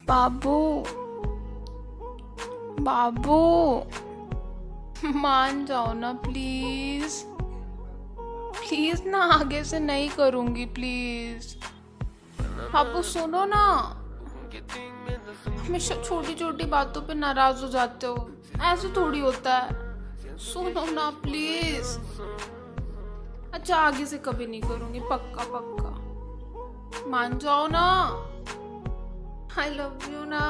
बाबू, बाबू, मान जाओ ना प्लीज। प्लीज ना, आगे से नहीं करूंगी प्लीज। बाबू सुनो ना, हमेशा छोटी छोटी बातों पे नाराज हो जाते हो। ऐसे थोड़ी होता है, सुनो ना प्लीज। अच्छा, आगे से कभी नहीं करूंगी, पक्का पक्का। मान जाओ ना, आई लव यू ना।